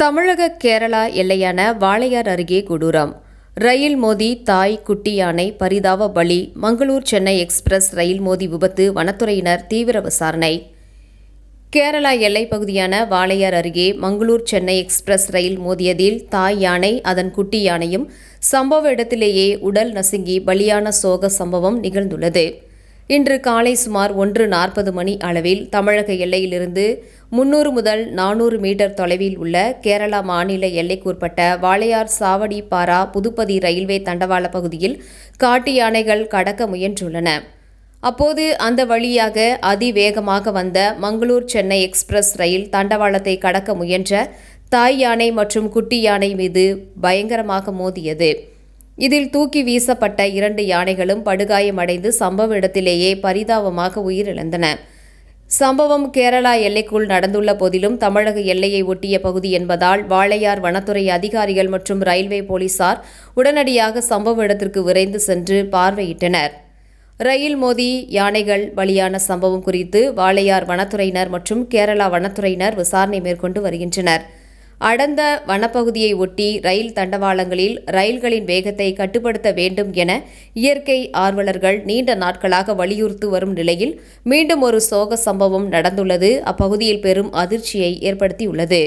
தமிழக கேரளா எல்லையான வாளையார் அருகே கொடூரம். ரயில் மோதி தாய், குட்டி யானை பரிதாப பலி. மங்களூர் சென்னை எக்ஸ்பிரஸ் ரயில் மோதி விபத்து. வனத்துறையினர் தீவிர விசாரணை. கேரளா எல்லைப் பகுதியான வாளையார் அருகே மங்களூர் சென்னை எக்ஸ்பிரஸ் ரயில் மோதியதில் தாய் யானை, அதன் குட்டி யானையும் சம்பவ இடத்திலேயே உடல் நசுங்கி பலியான சோக சம்பவம் நிகழ்ந்துள்ளது. இன்று காலை சுமார் 1:40 மணி அளவில் தமிழக எல்லையிலிருந்து 300 முதல் 400 மீட்டர் தொலைவில் உள்ள கேரளா மாநில எல்லைக்குட்பட்ட வாளையார் சாவடிப்பாரா புதுப்பதி ரயில்வே தண்டவாள பகுதியில் காட்டு யானைகள் கடக்க முயன்றுள்ளன. அப்போது அந்த வழியாக அதிவேகமாக வந்த மங்களூர் சென்னை எக்ஸ்பிரஸ் ரயில் தண்டவாளத்தை கடக்க முயன்ற தாய் யானை மற்றும் குட்டி யானை மீது பயங்கரமாக மோதியது. இதில் தூக்கி வீசப்பட்ட 2 யானைகளும் படுகாயமடைந்து சம்பவ இடத்திலேயே பரிதாபமாக உயிரிழந்தன. சம்பவம் கேரளா எல்லைக்குள் நடந்துள்ள போதிலும் தமிழக எல்லையை ஒட்டிய பகுதி என்பதால் வாளையார் வனத்துறை அதிகாரிகள் மற்றும் ரயில்வே போலீசார் உடனடியாக சம்பவ இடத்திற்கு விரைந்து சென்று பார்வையிட்டனர். ரயில் மோதி யானைகள் பலியான சம்பவம் குறித்து வாளையார் வனத்துறையினர் மற்றும் கேரளா வனத்துறையினர் விசாரணை மேற்கொண்டு வருகின்றனர். அடர்ந்த வனப்பகுதியை ஒட்டி ரயில் தண்டவாளங்களில் ரயில்களின் வேகத்தை கட்டுப்படுத்த வேண்டும் என இயற்கை ஆர்வலர்கள் நீண்ட நாட்களாக வலியுறுத்தி வரும் நிலையில் மீண்டும் ஒரு சோக சம்பவம் நடந்துள்ளது அப்பகுதியில் பெரும் அதிர்ச்சியை ஏற்படுத்தியுள்ளது.